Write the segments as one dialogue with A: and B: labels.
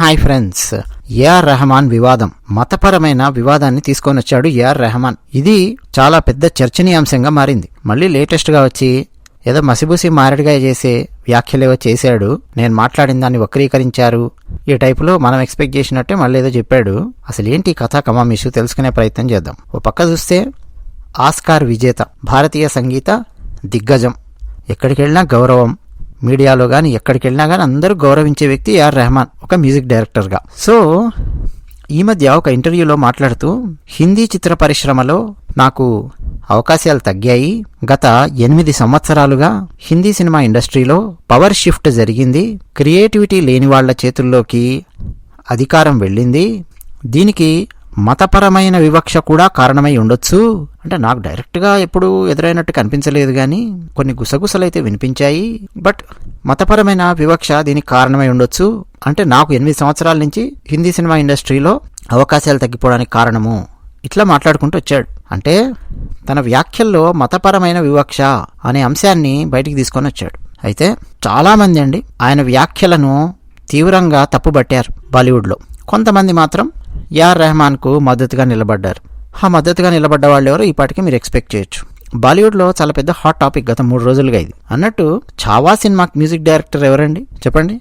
A: Hi friends, AR Rahman వివాదం, మతపరమైన వివాదాన్ని తీసుకొని వచ్చాడు ఏఆర్ రెహమాన్. ఇది చాలా పెద్ద చర్చనీయాంశంగా మారింది. మళ్ళీ లేటెస్ట్ గా వచ్చి ఏదో మసిబూసి మారడిగా చేసే వ్యాఖ్యలేవో చేశాడు. నేను మాట్లాడిన దాన్ని వక్రీకరించారు, ఈ టైపులో మనం ఎక్స్పెక్ట్ చేసినట్టే మళ్ళీ ఏదో చెప్పాడు. అసలు ఏంటి కథ కమామిషు తెలుసుకునే ప్రయత్నం చేద్దాం. ఓ పక్క చూస్తే ఆస్కార్ విజేత, భారతీయ సంగీత దిగ్గజం, ఎక్కడికి వెళ్ళినా గౌరవం, మీడియాలో కానీ ఎక్కడికి వెళ్ళినా కానీ అందరూ గౌరవించే వ్యక్తి ఏఆర్ రెహమాన్ ఒక మ్యూజిక్ డైరెక్టర్గా. సో ఈ మధ్య ఒక ఇంటర్వ్యూలో మాట్లాడుతూ హిందీ చిత్ర పరిశ్రమలో నాకు అవకాశాలు తగ్గాయి, గత 8 సంవత్సరాలుగా హిందీ సినిమా ఇండస్ట్రీలో పవర్ షిఫ్ట్ జరిగింది, క్రియేటివిటీ లేని వాళ్ల చేతుల్లోకి అధికారం వెళ్ళింది, దీనికి మతపరమైన వివక్ష కూడా కారణమై ఉండొచ్చు. అంటే నాకు డైరెక్ట్గా ఎప్పుడు ఎదురైనట్టు కనిపించలేదు, కానీ కొన్ని గుసగుసలైతే వినిపించాయి. బట్ మతపరమైన వివక్ష దీనికి కారణమై ఉండొచ్చు. అంటే నాకు 8 సంవత్సరాల నుంచి హిందీ సినిమా ఇండస్ట్రీలో అవకాశాలు తగ్గిపోవడానికి కారణము, ఇట్లా మాట్లాడుకుంటూ వచ్చాడు. అంటే తన వ్యాఖ్యల్లో మతపరమైన వివక్ష అనే అంశాన్ని బయటికి తీసుకొని వచ్చాడు. అయితే చాలామంది అండి ఆయన వ్యాఖ్యలను తీవ్రంగా తప్పుబట్టారు బాలీవుడ్లో. కొంతమంది మాత్రం ఏఆర్ రెహమాన్కు మద్దతుగా నిలబడ్డారు. ఆ మద్దతుగా నిలబడ్డ వాళ్ళు ఎవరో ఈ పాటికి మీరు ఎక్స్పెక్ట్ చేయొచ్చు. బాలీవుడ్లో చాలా పెద్ద హాట్ టాపిక్ గత 3 రోజులుగా ఇది. అన్నట్టు చావా సినిమాకి మ్యూజిక్ డైరెక్టర్ ఎవరండి చెప్పండి?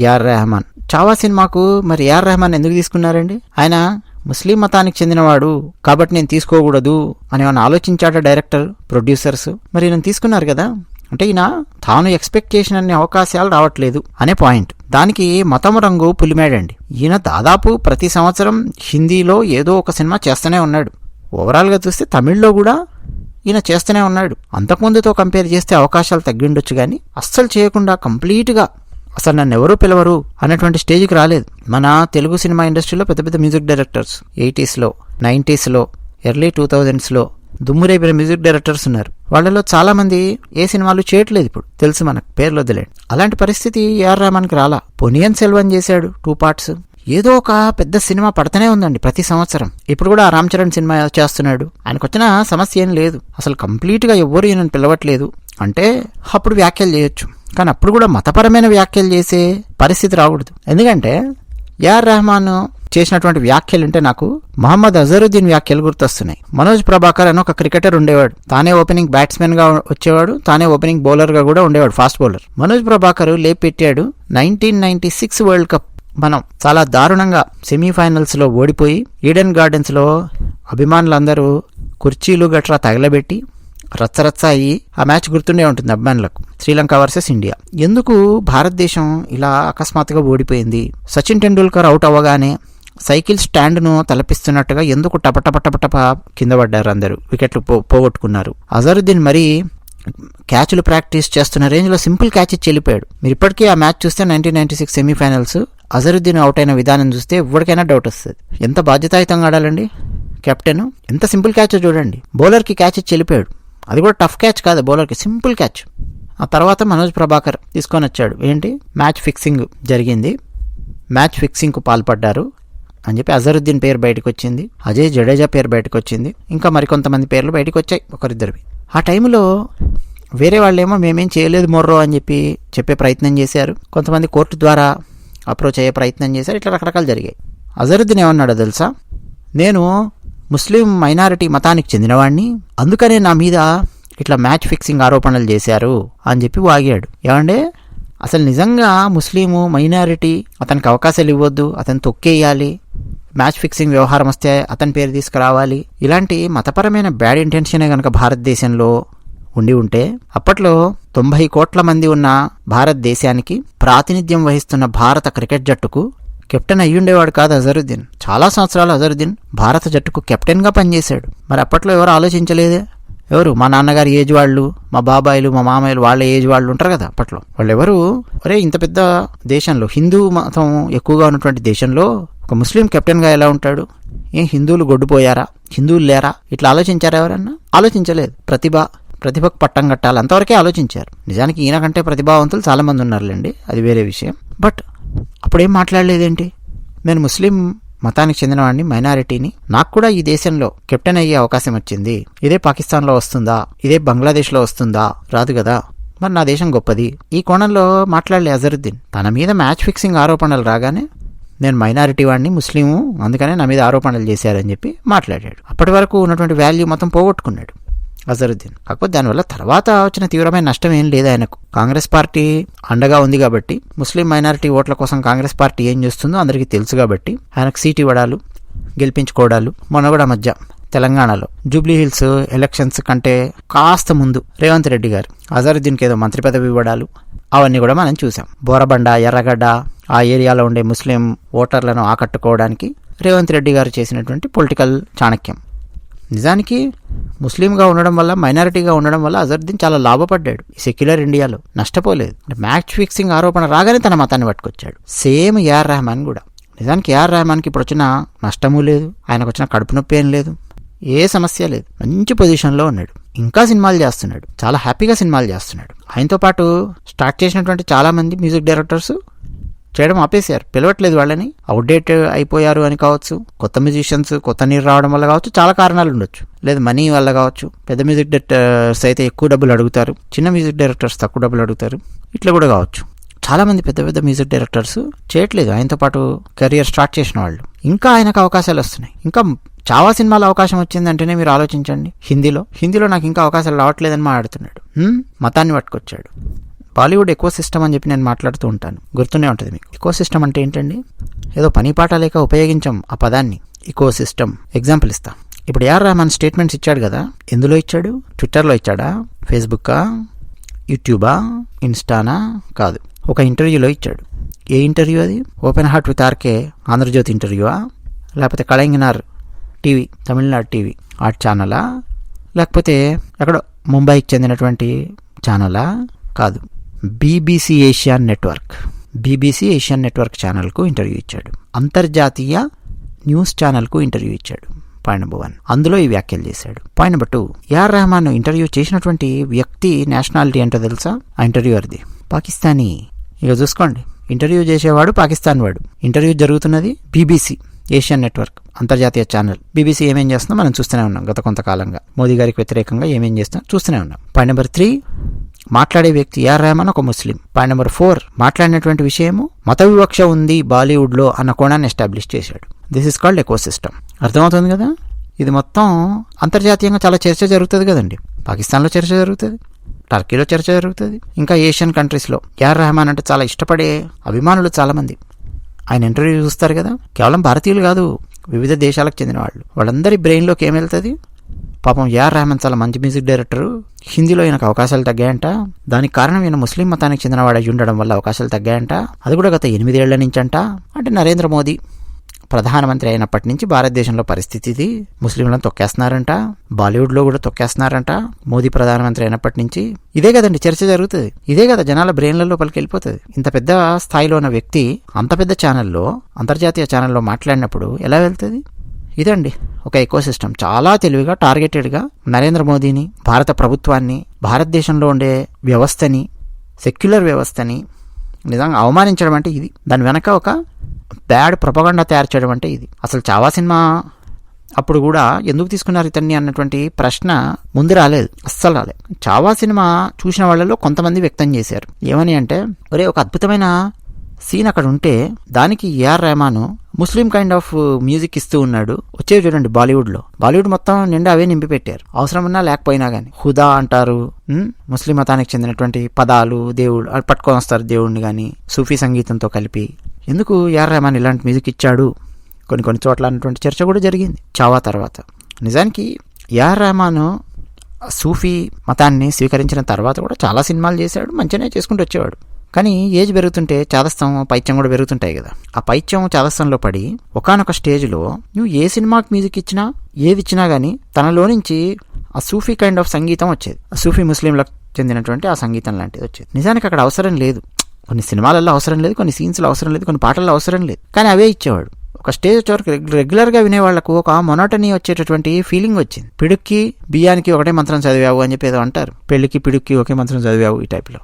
A: ఏఆర్ రెహమాన్. చావా సినిమాకు మరి ఏఆర్ రెహమాన్ ఎందుకు తీసుకున్నారండి? ఆయన ముస్లిం మతానికి చెందినవాడు కాబట్టి నేను తీసుకోకూడదు అని ఏమైనా ఆలోచించాడా డైరెక్టర్, ప్రొడ్యూసర్స్? మరి ఈయన తీసుకున్నారు కదా. అంటే ఈయన తాను ఎక్స్పెక్ట్ చేసిన అవకాశాలు రావట్లేదు అనే పాయింట్. దానికి మతం రంగు పులిమేడండి. ఈయన దాదాపు ప్రతి సంవత్సరం హిందీలో ఏదో ఒక సినిమా చేస్తూనే ఉన్నాడు. ఓవరాల్గా చూస్తే తమిళ్లో కూడా ఈయన చేస్తూనే ఉన్నాడు. అంతకుముందుతో కంపేర్ చేస్తే అవకాశాలు తగ్గిండొచ్చు, కానీ అస్సలు చేయకుండా కంప్లీట్గా అసలు నన్ను ఎవరూ పిలవరు అన్నటువంటి స్టేజ్కి రాలేదు. మన తెలుగు సినిమా ఇండస్ట్రీలో పెద్ద పెద్ద మ్యూజిక్ డైరెక్టర్స్ 80sలో 90sలో ఎర్లీ 2000sలో దుమ్మురేపిన మ్యూజిక్ డైరెక్టర్స్ ఉన్నారు. వాళ్ళలో చాలా మంది ఏ సినిమాలు చేయట్లేదు, ఇప్పుడు తెలుసు మనకు, పేర్లు వదిలేండి. అలాంటి పరిస్థితి ఏఆర్ రెహమాన్కి రాలా. పొనియన్ సెల్వన్ చేశాడు 2 parts. ఏదో ఒక పెద్ద సినిమా పడుతూనే ఉందండి ప్రతి సంవత్సరం. ఇప్పుడు కూడా రామ్ చరణ్ సినిమా చేస్తున్నాడు. ఆయనకు వచ్చిన సమస్య ఏం లేదు, అసలు కంప్లీట్గా ఎవ్వరు ఈయనను పిలవట్లేదు అంటే అప్పుడు వ్యాఖ్యలు చేయొచ్చు. కానీ అప్పుడు కూడా మతపరమైన వ్యాఖ్యలు చేసే పరిస్థితి రాకూడదు. ఎందుకంటే ఏఆర్ రెహమాన్ చేసినటువంటి వ్యాఖ్యలు అంటే నాకు మహమ్మద్ అజరుద్దీన్ వ్యాఖ్యలు గుర్తొస్తున్నాయి. మనోజ్ ప్రభాకర్ అని ఒక క్రికెటర్ ఉండేవాడు. తానే ఓపెనింగ్ బ్యాట్స్మెన్ గా వచ్చేవాడు, తానే ఓపెనింగ్ బౌలర్ గా కూడా ఉండేవాడు, ఫాస్ట్ బౌలర్. మనోజ్ ప్రభాకర్ లేపెట్టాడు 1996 వరల్డ్ కప్. మనం చాలా దారుణంగా సెమీఫైనల్స్ లో ఓడిపోయి ఈడెన్ గార్డెన్స్ లో అభిమానులందరూ కుర్చీలు గట్రా తగలబెట్టి రచ్చరచ్చ అయ్యి ఆ మ్యాచ్ గుర్తుండే ఉంటుంది అభిమానులకు, శ్రీలంక వర్సెస్ ఇండియా. ఎందుకు భారతదేశం ఇలా అకస్మాత్తుగా ఓడిపోయింది? సచిన్ టెండూల్కర్ అవుట్ అవ్వగానే సైకిల్ స్టాండ్ను తలపిస్తున్నట్టుగా ఎందుకు టపటపటపటప కింద పడ్డారు, అందరూ వికెట్లు పోగొట్టుకున్నారు. అజరుద్దీన్ మరీ క్యాచ్లు ప్రాక్టీస్ చేస్తున్న రేంజ్లో సింపుల్ క్యాచ్ ఇచ్చి వెళ్ళిపోయాడు. మీరు ఇప్పటికీ ఆ మ్యాచ్ చూస్తే 1996 సెమీఫైనల్స్ అజరుద్దీన్ అవుట్ అయిన విధానం చూస్తే ఎవరికైనా డౌట్ వస్తుంది. ఎంత బాధ్యతాయుతంగా ఆడాలండి కెప్టెన్. ఎంత సింపుల్ క్యాచ్ చూడండి. బౌలర్కి క్యాచ్ ఇచ్చి వెళ్ళిపోయాడు. అది కూడా టఫ్ క్యాచ్ కాదు, బౌలర్కి సింపుల్ క్యాచ్. ఆ తర్వాత మనోజ్ ప్రభాకర్ తీసుకొని వచ్చాడు. ఏంటి, మ్యాచ్ ఫిక్సింగ్ జరిగింది, మ్యాచ్ ఫిక్సింగ్కు పాల్పడ్డారు అని చెప్పి అజరుద్దీన్ పేరు బయటకు వచ్చింది, అజయ్ జడేజా పేరు బయటకు వచ్చింది, ఇంకా మరికొంతమంది పేర్లు బయటకు వచ్చాయి ఒకరిద్దరివి. ఆ టైంలో వేరే వాళ్ళేమో మేమేం చేయలేదు మొర్రో అని చెప్పే ప్రయత్నం చేశారు. కొంతమంది కోర్టు ద్వారా అప్రోచ్ అయ్యే ప్రయత్నం చేశారు. ఇట్లా రకరకాలు జరిగాయి. అజరుద్దీన్ ఏమన్నాడో తెలుసా? నేను ముస్లిం మైనారిటీ మతానికి చెందినవాడిని, అందుకనే నా మీద ఇట్లా మ్యాచ్ ఫిక్సింగ్ ఆరోపణలు చేశారు అని చెప్పి వాగాడు. ఏమంటే అసలు నిజంగా ముస్లిము మైనారిటీ, అతనికి అవకాశాలు ఇవ్వద్దు, అతను తొక్కేయాలి, మ్యాచ్ ఫిక్సింగ్ వ్యవహారం వస్తే అతని పేరు తీసుకురావాలి, ఇలాంటి మతపరమైన బ్యాడ్ ఇంటెన్షనే కనుక భారతదేశంలో ఉండి ఉంటే అప్పట్లో 90 కోట్ల మంది ఉన్న భారతదేశానికి ప్రాతినిధ్యం వహిస్తున్న భారత క్రికెట్ జట్టుకు కెప్టెన్ అయ్యుండేవాడు కాదు అజరుద్దీన్. చాలా సంవత్సరాలు అజరుద్దీన్ భారత జట్టుకు కెప్టెన్గా పనిచేశాడు. మరి అప్పట్లో ఎవరు ఆలోచించలేదే? ఎవరు? మా నాన్నగారి ఏజ్ వాళ్ళు, మా బాబాయిలు, మా మామయ్యలు, వాళ్ళ ఏజ్ వాళ్ళు ఉంటారు కదా అప్పట్లో. వాళ్ళు ఎవరు? ఒరే, ఇంత పెద్ద దేశంలో, హిందూ మతం ఎక్కువగా ఉన్నటువంటి దేశంలో ఒక ముస్లిం కెప్టెన్గా ఎలా ఉంటాడు? ఏం హిందువులు గొడ్డుపోయారా, హిందువులు లేరా, ఇట్లా ఆలోచించారా ఎవరన్నా? ఆలోచించలేదు. ప్రతిభకు పట్టం కట్టాలి అంతవరకే ఆలోచించారు. నిజానికి ఈయన కంటే ప్రతిభావంతులు చాలా మంది ఉన్నారులేండి, అది వేరే విషయం. బట్ అప్పుడేం మాట్లాడలేదేంటి? నేను ముస్లిం మతానికి చెందినవాడిని, మైనారిటీని, నాకు కూడా ఈ దేశంలో కెప్టెన్ అయ్యే అవకాశం వచ్చింది, ఇదే పాకిస్తాన్లో వస్తుందా, ఇదే బంగ్లాదేశ్లో వస్తుందా? రాదు కదా. మరి నా దేశం గొప్పది. ఈ కోణంలో మాట్లాడలే అజరుద్దీన్. తన మీద మ్యాచ్ ఫిక్సింగ్ ఆరోపణలు రాగానే నేను మైనారిటీ వాడిని, ముస్లిము, అందుకనే నా మీద ఆరోపణలు చేశారని చెప్పి మాట్లాడాడు. అప్పటి వరకు ఉన్నటువంటి వాల్యూ మొత్తం పోగొట్టుకున్నాడు అజరుద్దీన్. కాకపోతే దానివల్ల తర్వాత వచ్చిన తీవ్రమైన నష్టం ఏం లేదు ఆయనకు. కాంగ్రెస్ పార్టీ అండగా ఉంది కాబట్టి, ముస్లిం మైనారిటీ ఓట్ల కోసం కాంగ్రెస్ పార్టీ ఏం చేస్తుందో అందరికీ తెలుసు కాబట్టి ఆయనకు సీట్ ఇవ్వడాలు, గెలిపించుకోవడాలు. మొన్న కూడా మధ్య తెలంగాణలో జూబ్లీ హిల్స్ ఎలక్షన్స్ కంటే కాస్త ముందు రేవంత్ రెడ్డి గారు అజరుద్దీన్కి ఏదో మంత్రి పదవి ఇవ్వడాలు, అవన్నీ కూడా మనం చూసాం. బోరబండ, ఎర్రగడ్డ ఆ ఏరియాలో ఉండే ముస్లిం ఓటర్లను ఆకట్టుకోవడానికి రేవంత్ రెడ్డి గారు చేసినటువంటి పొలిటికల్ చాణక్యం. నిజానికి ముస్లింగా ఉండడం వల్ల, మైనారిటీగా ఉండడం వల్ల అజరుద్దీన్ చాలా లాభపడ్డాడు. ఈ సెక్యులర్ ఇండియాలో నష్టపోలేదు. మ్యాచ్ ఫిక్సింగ్ ఆరోపణ రాగానే తన మతాన్ని పట్టుకొచ్చాడు. సేమ్ ఏఆర్ రెహమాన్ కూడా. నిజానికి ఏఆర్ రెహమాన్కి ఇప్పుడు వచ్చిన నష్టము లేదు, ఆయనకు వచ్చిన కడుపు నొప్పి ఏం లేదు, ఏ సమస్య లేదు. మంచి పొజిషన్లో ఉన్నాడు. ఇంకా సినిమాలు చేస్తున్నాడు, చాలా హ్యాపీగా సినిమాలు చేస్తున్నాడు. ఆయనతో పాటు స్టార్ట్ చేసినటువంటి చాలా మంది మ్యూజిక్ డైరెక్టర్స్ చేయడం ఆపేశారు, పిలవట్లేదు వాళ్ళని. అవుట్డేట్ అయిపోయారు అని కావచ్చు, కొత్త మ్యూజిషియన్స్, కొత్త నీరు రావడం వల్ల కావచ్చు, చాలా కారణాలు ఉండొచ్చు. లేదు మనీ వల్ల కావచ్చు. పెద్ద మ్యూజిక్ డైరెక్టర్స్ అయితే ఎక్కువ డబ్బులు అడుగుతారు, చిన్న మ్యూజిక్ డైరెక్టర్స్ తక్కువ డబ్బులు అడుగుతారు, ఇట్లా కూడా కావచ్చు. చాలా మంది పెద్ద పెద్ద మ్యూజిక్ డైరెక్టర్స్ చేయట్లేదు, ఆయనతో పాటు కెరియర్ స్టార్ట్ చేసిన వాళ్ళు. ఇంకా ఆయనకు అవకాశాలు వస్తున్నాయి. ఇంకా చావా సినిమాలో అవకాశం వచ్చిందంటేనే మీరు ఆలోచించండి. హిందీలో నాకు ఇంకా అవకాశాలు రావట్లేదని మాట్లాడుతున్నాడు. మతాన్ని పట్టుకొచ్చాడు. బాలీవుడ్ ఎకో సిస్టమ్ అని చెప్పి నేను మాట్లాడుతూ ఉంటాను, గుర్తునే ఉంటుంది మీకు. ఎకో సిస్టమ్ అంటే ఏంటండి? ఏదో పని పాట లేక ఉపయోగించాం ఆ పదాన్ని, ఎకో సిస్టమ్. ఎగ్జాంపుల్ ఇస్తా. ఇప్పుడు ఏఆర్ రెహమాన్ స్టేట్మెంట్స్ ఇచ్చాడు కదా, ఎందులో ఇచ్చాడు? ట్విట్టర్లో ఇచ్చాడా? ఫేస్బుక్కా? యూట్యూబా? ఇన్స్టానా? కాదు, ఒక ఇంటర్వ్యూలో ఇచ్చాడు. ఏ ఇంటర్వ్యూ అది? Open heart with RK Andhra Jyothi ఇంటర్వ్యూవా? లేకపోతే కళంగినార్ టీవీ, తమిళనాడు టీవీ ఆ ఛానలా? లేకపోతే ఎక్కడో ముంబైకి చెందినటువంటి ఛానలా? కాదు, బీబీసీ ఏషియన్ నెట్వర్క్ ఛానల్కు ఇంటర్వ్యూ ఇచ్చాడు. అంతర్జాతీయ న్యూస్ ఛానల్కు ఇంటర్వ్యూ ఇచ్చాడు. Point number 1. అందులో ఈ వ్యాఖ్యలు చేశాడు. Point number 2, AR Rahman interview చేసినటువంటి వ్యక్తి నేషనాలిటీ ఏంటో తెలుసా? ఆ ఇంటర్వ్యూవర్ది పాకిస్తానీ. ఇక చూసుకోండి, ఇంటర్వ్యూ చేసేవాడు పాకిస్తాన్ వాడు. ఇంటర్వ్యూ జరుగుతున్నది బీబీసీ ఏషియన్ నెట్వర్క్, అంతర్జాతీయ ఛానల్. బీబీసీ ఏమేం చేస్తుందో మనం చూస్తూనే ఉన్నాం గత కొంతకాలంగా. మోదీ గారికి వ్యతిరేకంగా ఏమేం చేస్తున్నా చూస్తూనే ఉన్నాం. పాయింట్ నెంబర్ 3, మాట్లాడే వ్యక్తి ఏఆర్ రెహమాన్ ఒక ముస్లిం. పాయింట్ నెంబర్ 4, మాట్లాడినటువంటి విషయము మత వివక్ష ఉంది బాలీవుడ్లో అన్న కోణాన్ని ఎస్టాబ్లిష్ చేశాడు. This is called eco system. అర్థమవుతుంది కదా? ఇది మొత్తం అంతర్జాతీయంగా చాలా చర్చ జరుగుతుంది కదండి. పాకిస్తాన్లో చర్చ జరుగుతుంది, టర్కీలో చర్చ జరుగుతుంది, ఇంకా ఏషియన్ కంట్రీస్లో. ఏఆర్ రెహమాన్ అంటే చాలా ఇష్టపడే అభిమానులు చాలామంది ఆయన ఇంటర్వ్యూ చూస్తారు కదా. కేవలం భారతీయులు కాదు, వివిధ దేశాలకు చెందిన వాళ్ళు. వాళ్ళందరి బ్రెయిన్లోకి ఏం వెళ్తుంది? పాపం ఏఆర్ రెహమాన్ చాలా మంచి మ్యూజిక్ డైరెక్టరు, హిందీలో ఈయనకు అవకాశాలు తగ్గాయంట. దానికి కారణం ఈయన ముస్లిం మతానికి చెందిన వాడు అయి ఉండడం వల్ల అవకాశాలు తగ్గాయంట. అది కూడా గత 8 ఏళ్ల నుంచి అంట. అంటే నరేంద్ర మోదీ ప్రధానమంత్రి అయినప్పటి నుంచి భారతదేశంలో పరిస్థితి ఇది. ముస్లింలను తొక్కేస్తున్నారంట, బాలీవుడ్లో కూడా తొక్కేస్తున్నారంట. మోదీ ప్రధానమంత్రి అయినప్పటి నుంచి ఇదే కదండి చర్చ జరుగుతుంది. ఇదే కదా జనాల బ్రెయిన్ల లోపలికి వెళ్ళిపోతుంది. ఇంత పెద్ద స్థాయిలో ఉన్న వ్యక్తి అంత పెద్ద ఛానల్లో, అంతర్జాతీయ ఛానల్లో మాట్లాడినప్పుడు ఎలా వెళ్తుంది? ఇదండి ఒక ఎకో సిస్టమ్. చాలా తెలివిగా, టార్గెటెడ్గా నరేంద్ర మోదీని, భారత ప్రభుత్వాన్ని, భారతదేశంలో ఉండే వ్యవస్థని, సెక్యులర్ వ్యవస్థని నిజంగా అవమానించడం అంటే ఇది. దాని వెనక ఒక బ్యాడ్ ప్రొపగండా తయారు చేయడం అంటే ఇది. అసలు చావా సినిమా అప్పుడు కూడా ఎందుకు తీసుకున్నారు ఇతన్ని అన్నటువంటి ప్రశ్న ముందు రాలేదు, అస్సలు రాలేదు. చావా సినిమా చూసిన వాళ్ళలో కొంతమంది వ్యక్తం చేశారు. ఏమని అంటే, ఒరే ఒక అద్భుతమైన సీన్ అక్కడ ఉంటే దానికి AR Rahman Muslim kind of music ఇస్తూ ఉన్నాడు. వచ్చేవి చూడండి బాలీవుడ్ మొత్తం నిండా అవే నింపి పెట్టారు, అవసరం ఉన్నా లేకపోయినా కానీ. హుదా అంటారు, ముస్లిం మతానికి చెందినటువంటి పదాలు, దేవుడు పట్టుకొని వస్తారు దేవుడిని కానీ, సూఫీ సంగీతంతో కలిపి. ఎందుకు ఏఆర్ రెహమాన్ ఇలాంటి మ్యూజిక్ ఇచ్చాడు కొన్ని చోట్ల అన్నటువంటి చర్చ కూడా జరిగింది చావా తర్వాత. నిజానికి ఏఆర్ రెహమాన్ సూఫీ మతాన్ని స్వీకరించిన తర్వాత కూడా చాలా సినిమాలు చేశాడు, మంచిగానే చేసుకుంటూ వచ్చేవాడు. కానీ ఏజ్ పెరుగుతుంటే చాదస్తం, పైత్యం కూడా పెరుగుతుంటాయి కదా. ఆ పైత్యం, చాదస్తంలో పడి ఒకానొక స్టేజ్లో నువ్వు ఏ సినిమాకి మ్యూజిక్ ఇచ్చినా, ఏది ఇచ్చినా కానీ తనలో నుంచి ఆ సూఫీ కైండ్ ఆఫ్ సంగీతం వచ్చేది. ఆ సూఫీ ముస్లింలకు చెందినటువంటి ఆ సంగీతం లాంటిది వచ్చేది. నిజానికి అక్కడ అవసరం లేదు, కొన్ని సినిమాలలో అవసరం లేదు, కొన్ని సీన్స్లో అవసరం లేదు, కొన్ని పాటల్లో అవసరం లేదు, కానీ అవే ఇచ్చేవాడు. ఒక స్టేజ్ వచ్చే వరకు రెగ్యులర్గా వినేవాళ్లకు ఒక మొనోటనీ వచ్చేటటువంటి ఫీలింగ్ వచ్చింది. పిడుక్కి బియ్యానికి ఒకటే మంత్రం చదివావు అని చెప్పి ఏదో అంటారు, పెళ్లికి పిడుక్కి ఒకే మంత్రం చదివావు ఈ టైప్లో.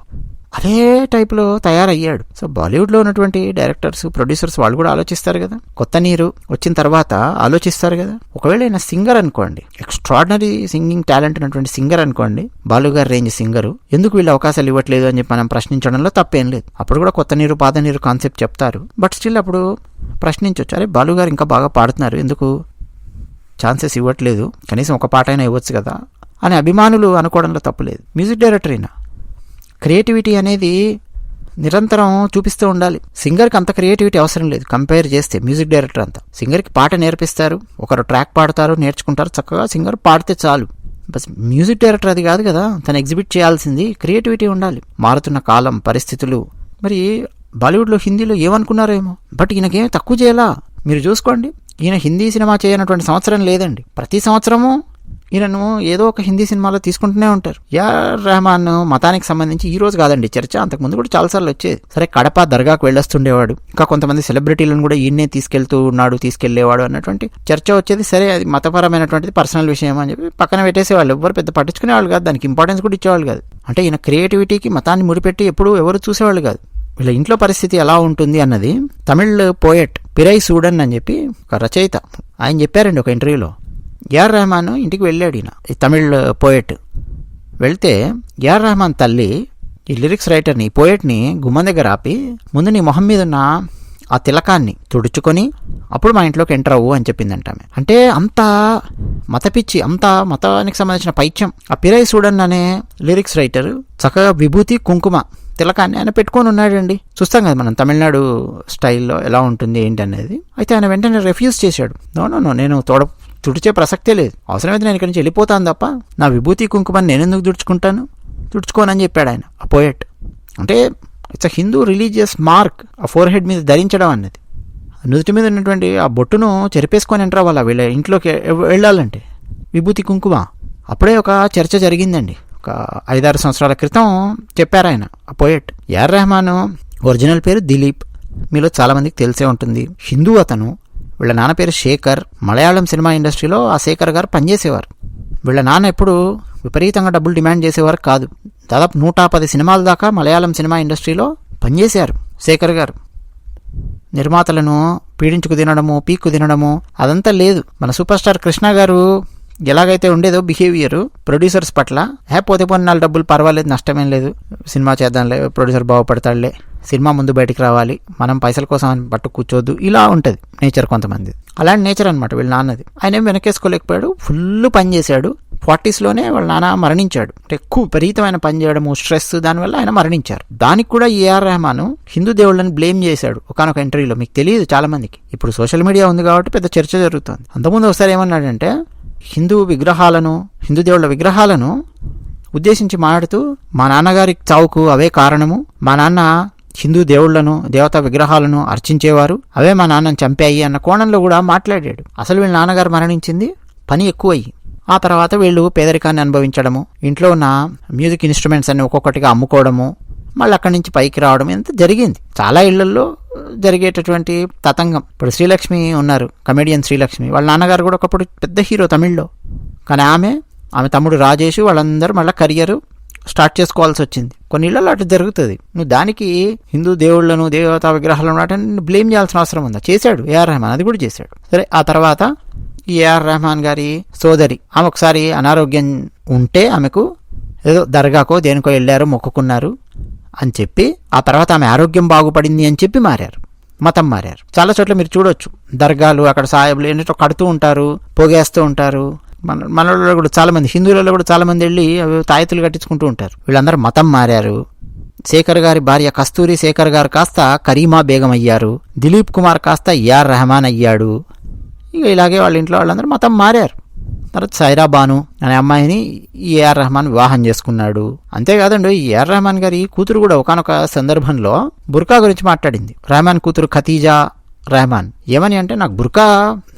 A: అదే టైప్లో తయారయ్యాడు. సో బాలీవుడ్లో ఉన్నటువంటి డైరెక్టర్స్, ప్రొడ్యూసర్స్ వాళ్ళు కూడా ఆలోచిస్తారు కదా, కొత్త నీరు వచ్చిన తర్వాత ఆలోచిస్తారు కదా. ఒకవేళ ఆయన సింగర్ అనుకోండి, ఎక్స్ట్రాడినరీ సింగింగ్ టాలెంట్ ఉన్నటువంటి సింగర్ అనుకోండి, బాలుగారు రేంజ్ సింగరు, ఎందుకు వీళ్ళు అవకాశాలు ఇవ్వట్లేదు అని చెప్పి మనం ప్రశ్నించడంలో తప్పేం లేదు. అప్పుడు కూడా కొత్త నీరు పాత నీరు కాన్సెప్ట్ చెప్తారు. బట్ స్టిల్ అప్పుడు ప్రశ్నించవచ్చు, అరే బాలుగారు ఇంకా బాగా పాడుతున్నారు, ఎందుకు ఛాన్సెస్ ఇవ్వట్లేదు, కనీసం ఒక పాట అయినా ఇవ్వచ్చు కదా అని అభిమానులు అనుకోవడంలో తప్పులేదు. మ్యూజిక్ డైరెక్టర్ అయినా క్రియేటివిటీ అనేది నిరంతరం చూపిస్తూ ఉండాలి. సింగర్కి అంత క్రియేటివిటీ అవసరం లేదు కంపేర్ చేస్తే. మ్యూజిక్ డైరెక్టర్ అంతా సింగర్కి పాట నేర్పిస్తారు, ఒకరు ట్రాక్ పాడతారు, నేర్చుకుంటారు, చక్కగా సింగర్ పాడితే చాలు. బస్ మ్యూజిక్ డైరెక్టర్ అది కాదు కదా, తను ఎగ్జిబిట్ చేయాల్సింది క్రియేటివిటీ ఉండాలి. మారుతున్న కాలం, పరిస్థితులు. మరి బాలీవుడ్లో హిందీలో ఏమనుకున్నారేమో, బట్ ఈయనకేం తక్కువ చేయాలా. మీరు చూసుకోండి, ఈయన హిందీ సినిమా చేయనటువంటి సంవత్సరం లేదండి. ప్రతి సంవత్సరము ఈయనను ఏదో ఒక హిందీ సినిమాలో తీసుకుంటూనే ఉంటారు. ఏఆర్ రెహమాన్ మతానికి సంబంధించి ఈ రోజు కాదండి చర్చ, అంతకుముందు కూడా చాలాసార్లు వచ్చేది. సరే కడప దర్గాకు వెళ్ళొస్తుండేవాడు, ఇంకా కొంతమంది సెలబ్రిటీలను కూడా ఈయన్నే తీసుకెళ్లేవాడు అన్నటువంటి చర్చ వచ్చేది. సరే అది మతపరమైనటువంటిది, పర్సనల్ విషయం అని చెప్పి పక్కన పెట్టేసేవాళ్ళు. ఎవరు పెద్ద పట్టించుకునేవాళ్ళు కాదు, దానికి ఇంపార్టెన్స్ కూడా ఇచ్చేవాళ్ళు కాదు. అంటే ఈయన క్రియేటివిటీకి మతాన్ని ముడిపెట్టి ఎప్పుడు ఎవరు చూసేవాళ్ళు కాదు. వీళ్ళ ఇంట్లో పరిస్థితి ఎలా ఉంటుంది అన్నది తమిళ్ పోయెట్ పిరై సూడన్ అని చెప్పి ఒక రచయిత ఆయన చెప్పారండి ఒక ఇంటర్వ్యూలో. ఏఆర్ రెహమాన్ ఇంటికి వెళ్ళాడు ఈయన, ఈ తమిళ్ పోయెట్. వెళ్తే ఏఆర్ రెహమాన్ తల్లి ఈ లిరిక్స్ రైటర్ని, ఈ పోయెట్ని గుమ్మం దగ్గర ఆపి, ముందు నీ మొహం మీద ఉన్న ఆ తిలకాన్ని తుడుచుకొని అప్పుడు మా ఇంట్లోకి ఎంటర్ అవ్వు అని చెప్పిందంట ఆమె. అంటే అంత మతపిచ్చి, అంత మతానికి సంబంధించిన పైత్యం. ఆ పిరై సూడన్ అనే లిరిక్స్ రైటర్ చక్కగా విభూతి కుంకుమ తిలకాన్ని ఆయన పెట్టుకొని ఉన్నాడండి. చూస్తాం కదా మనం తమిళనాడు స్టైల్లో ఎలా ఉంటుంది ఏంటి అనేది. అయితే ఆయన వెంటనే రిఫ్యూజ్ చేశాడు. నో నేను తుడిచే ప్రసక్తే లేదు, అవసరమైతే నేను ఇక్కడి నుంచి వెళ్ళిపోతాను తప్ప నా విభూతి కుంకుమని నేను ఎందుకు తుడుచుకోనని చెప్పాడు ఆయన, ఆ పోయెట్. అంటే it's a Hindu religious mark ఆ ఫోర్ హెడ్ మీద ధరించడం అన్నది. నుదుటి మీద ఉన్నటువంటి ఆ బొట్టును చెరిపేసుకొని ఎంటర్ అవ్వాలి వీళ్ళ ఇంట్లోకి వెళ్ళాలంటే, విభూతి కుంకుమ. అప్పుడే ఒక చర్చ జరిగిందండి, ఒక 5-6 సంవత్సరాల క్రితం చెప్పారు ఆయన, ఆ పోయెట్. ఏఆర్ రెహమాన్ ఒరిజినల్ పేరు దిలీప్, మీలో చాలామందికి తెలిసే ఉంటుంది. హిందూ అతను. వీళ్ళ నాన్న పేరు శేఖర్. మలయాళం సినిమా ఇండస్ట్రీలో ఆ శేఖర్ గారు పనిచేసేవారు. వీళ్ళ నాన్న ఎప్పుడు విపరీతంగా డబ్బులు డిమాండ్ చేసేవారు కాదు. దాదాపు 110 సినిమాల దాకా మలయాళం సినిమా ఇండస్ట్రీలో పనిచేశారు శేఖర్ గారు. నిర్మాతలను పీడించుకు తినడము, పీక్కు తినడము అదంతా లేదు. మన సూపర్ స్టార్ కృష్ణ గారు ఎలాగైతే ఉండేదో బిహేవియర్ ప్రొడ్యూసర్స్ పట్ల, పోతే పోనీ 4 డబ్బులు పర్వాలేదు, నష్టమేం లేదు, సినిమా చేద్దాంలే, ప్రొడ్యూసర్ బాగుపడతాడులే, సినిమా ముందు బయటికి రావాలి, మనం పైసల కోసం పట్టు కూర్చోద్దు, ఇలా ఉంటుంది నేచర్ కొంతమంది. అలాంటి నేచర్ అనమాట వీళ్ళ నాన్నది. ఆయన ఏం వెనకేసుకోలేకపోయాడు, ఫుల్ పని చేశాడు. 40sలోనే వాళ్ళ నాన్న మరణించాడు. అంటే ఎక్కువ విపరీతమైన పని చేయడము, స్ట్రెస్, దానివల్ల ఆయన మరణించారు. దానికి కూడా ఏఆర్ రెహమాన్ హిందూ దేవుళ్ళని బ్లేమ్ చేశాడు ఒకనొక ఇంటర్వ్యూలో. మీకు తెలియదు చాలా మందికి, ఇప్పుడు సోషల్ మీడియా ఉంది కాబట్టి పెద్ద చర్చ జరుగుతుంది. అంతకుముందు ఒకసారి ఏమన్నాడంటే, హిందూ దేవుళ్ళ విగ్రహాలను ఉద్దేశించి మాట్లాడుతూ, మా నాన్నగారి చావుకు అవే కారణము, మా నాన్న హిందూ దేవుళ్లను, దేవతా విగ్రహాలను అర్చించేవారు, అవే మా నాన్నని చంపాయి అన్న కోణంలో కూడా మాట్లాడాడు. అసలు వీళ్ళ నాన్నగారు మరణించింది పని ఎక్కువయ్యి, ఆ తర్వాత వీళ్ళు పేదరికాన్ని అనుభవించడము, ఇంట్లో ఉన్న మ్యూజిక్ ఇన్స్ట్రుమెంట్స్ అన్ని ఒక్కొక్కటిగా అమ్ముకోవడము, మళ్ళీ అక్కడి నుంచి పైకి రావడం, ఎంత జరిగింది. చాలా ఇళ్లలో జరిగేటటువంటి తతంగం. ఇప్పుడు శ్రీలక్ష్మి ఉన్నారు, కమెడియన్ శ్రీలక్ష్మి, వాళ్ళ నాన్నగారు కూడా ఒకప్పుడు పెద్ద హీరో తమిళ్లో. కానీ ఆమె తమ్ముడు రాజేష్ వాళ్ళందరూ మళ్ళీ కెరియర్ స్టార్ట్ చేసుకోవాల్సి వచ్చింది. కొన్ని ఇళ్లలో అటు జరుగుతుంది. నువ్వు దానికి హిందూ దేవుళ్లను, దేవతా విగ్రహాలను వాటిని బ్లేమ్ చేయాల్సిన అవసరం ఉందా? చేశాడు ఏఆర్ రెహమాన్, అది కూడా చేశాడు. సరే, ఆ తర్వాత ఈ ఏఆర్ రెహమాన్ గారి సోదరి, ఆమె ఒకసారి అనారోగ్యం ఉంటే ఆమెకు ఏదో దర్గాకో దేనికో వెళ్ళారు, మొక్కుకున్నారు అని చెప్పి, ఆ తర్వాత ఆమె ఆరోగ్యం బాగుపడింది అని చెప్పి మతం మారారు. చాలా చోట్ల మీరు చూడొచ్చు, దర్గాలు అక్కడ సాహెబ్లు ఏంటంటే కడుతూ ఉంటారు, పొగేస్తూ ఉంటారు. మనలో కూడా చాలా మంది, హిందువులలో కూడా చాలా మంది వెళ్ళి అవి తాయెత్తులు కట్టించుకుంటూ ఉంటారు. వీళ్ళందరూ మతం మారారు. శేఖర్ గారి భార్య కస్తూరి శేఖర్ గారు కాస్త కరీమా బేగం అయ్యారు, దిలీప్ కుమార్ కాస్త ఏఆర్ రెహమాన్ అయ్యాడు. ఇక ఇలాగే వాళ్ళ ఇంట్లో వాళ్ళందరూ మతం మారారు. తర్వాత సైరా బాను అనే అమ్మాయిని ఏఆర్ రెహమాన్ వివాహం చేసుకున్నాడు. అంతేకాదండి, ఏఆర్ రెహమాన్ గారి కూతురు కూడా ఒకానొక సందర్భంలో బుర్కా గురించి మాట్లాడింది. రెహమాన్ కూతురు ఖతీజా రెహమాన్ ఏమని అంటే, నాకు బుర్కా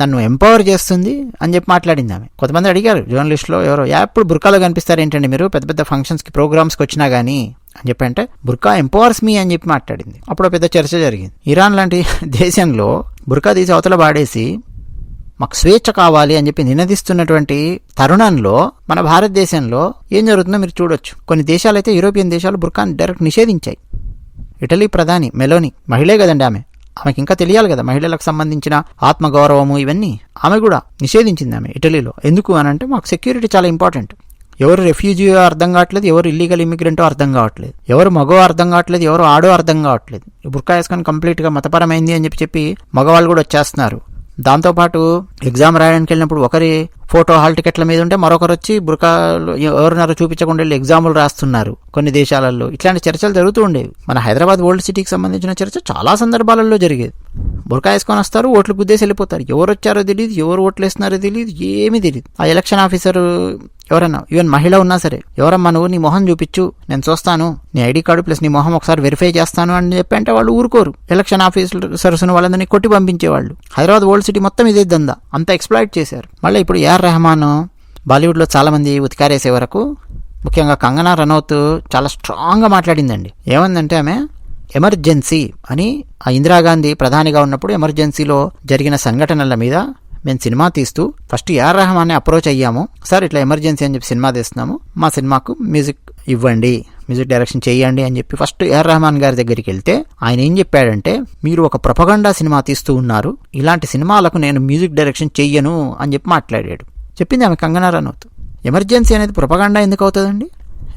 A: నన్ను ఎంపవర్ చేస్తుంది అని చెప్పి మాట్లాడింది ఆమె. కొంతమంది అడిగారు జర్నలిస్టులో, ఎవరో ఎప్పుడు బుర్కాలో కనిపిస్తారు ఏంటండి మీరు పెద్ద పెద్ద ఫంక్షన్స్కి, ప్రోగ్రామ్స్కి వచ్చినా కానీ అని చెప్పి అంటే, బుర్కా ఎంపవర్స్ మీ అని చెప్పి మాట్లాడింది. అప్పుడు పెద్ద చర్చ జరిగింది. ఇరాన్ లాంటి దేశంలో బుర్కా తీసి అవతల పాడేసి మాకు స్వేచ్ఛ కావాలి అని చెప్పి నినదిస్తున్నటువంటి తరుణంలో మన భారతదేశంలో ఏం జరుగుతుందో మీరు చూడొచ్చు. కొన్ని దేశాలైతే, యూరోపియన్ దేశాలు బుర్కాని డైరెక్ట్ నిషేధించాయి. ఇటలీ ప్రధాని మెలోని మహిళే కదండి ఆమెకి ఇంకా తెలియాలి కదా మహిళలకు సంబంధించిన ఆత్మగౌరవము ఇవన్నీ. ఆమె కూడా నిషేధించింది ఆమె ఇటలీలో. ఎందుకు అని అంటే మాకు సెక్యూరిటీ చాలా ఇంపార్టెంట్. ఎవరు రెఫ్యూజీయో అర్థం కావట్లేదు, ఎవరు ఇల్లీగల్ ఇమిగ్రెంటో అర్థం కావట్లేదు, ఎవరు మగో అర్థం కావట్లేదు, ఎవరు ఆడో అర్థం కావట్లేదు. బుర్కా వేసుకొని కంప్లీట్గా మతపరమైంది అని చెప్పి మగవాళ్ళు కూడా వచ్చేస్తున్నారు. దాంతోపాటు ఎగ్జామ్ రాయడానికి వెళ్ళినప్పుడు ఒకరి ఫోటో హాల్ టికెట్ల మీద ఉంటే మరొకరు వచ్చి బుర్కాలు ఎవరున్నారో చూపించకుండా వెళ్ళి ఎగ్జాములు రాస్తున్నారు కొన్ని దేశాలలో. ఇట్లాంటి చర్చలు జరుగుతూ ఉండేవి. మన హైదరాబాద్ ఓల్డ్ సిటీకి సంబంధించిన చర్చ చాలా సందర్భాలలో జరిగేది. బుర్కా వేసుకొని వస్తారు, ఓట్లు గుద్దేసి వెళ్ళిపోతారు. ఎవరు వచ్చారో తెలియదు, ఎవరు ఓట్లు వేస్తున్నారో తెలియదు, ఏమీ తెలియదు. ఆ ఎలక్షన్ ఆఫీసర్ ఎవరన్నా, ఈవెన్ మహిళ ఉన్నా సరే, ఎవరమ్మా నువ్వు, నీ మొహం చూపించు, నేను చూస్తాను, నీ ఐడి కార్డు ప్లస్ నీ మొహం ఒకసారి వెరిఫై చేస్తాను అని చెప్పి అంటే వాళ్ళు ఊరుకోరు. ఎలక్షన్ ఆఫీసర్స్ను వాళ్ళందరినీ కొట్టి పంపించేవాళ్ళు. హైదరాబాద్ ఓల్డ్ సిటీ మొత్తం ఇదే దందా, అంతా ఎక్స్ప్లాయిట్ చేశారు. మళ్ళీ ఇప్పుడు ఏఆర్ రెహమాన్ బాలీవుడ్లో చాలా మంది ఉతికారేసే వరకు, ముఖ్యంగా కంగనా రనౌత్ చాలా స్ట్రాంగ్గా మాట్లాడిందండి. ఏమందంటే ఆమె ఎమర్జెన్సీ అని, ఆ ఇందిరాగాంధీ ప్రధానిగా ఉన్నప్పుడు ఎమర్జెన్సీలో జరిగిన సంఘటనల మీద మేము సినిమా తీస్తూ ఫస్ట్ ఏఆర్ రెహమాన్ని అప్రోచ్ అయ్యాము. సార్ ఇట్లా ఎమర్జెన్సీ అని చెప్పి సినిమా తీస్తున్నాము, మా సినిమాకు మ్యూజిక్ ఇవ్వండి, మ్యూజిక్ డైరెక్షన్ చేయండి అని చెప్పి ఫస్ట్ ఏఆర్ రెహమాన్ గారి దగ్గరికి వెళ్తే ఆయన ఏం చెప్పాడంటే, మీరు ఒక ప్రొపగండా సినిమా తీస్తూ ఉన్నారు, ఇలాంటి సినిమాలకు నేను మ్యూజిక్ డైరెక్షన్ చెయ్యను అని చెప్పి మాట్లాడాడు. చెప్పింది ఆమె కంగనా రనౌత్. ఎమర్జెన్సీ అనేది ప్రొపగండా ఎందుకు అవుతుందండి?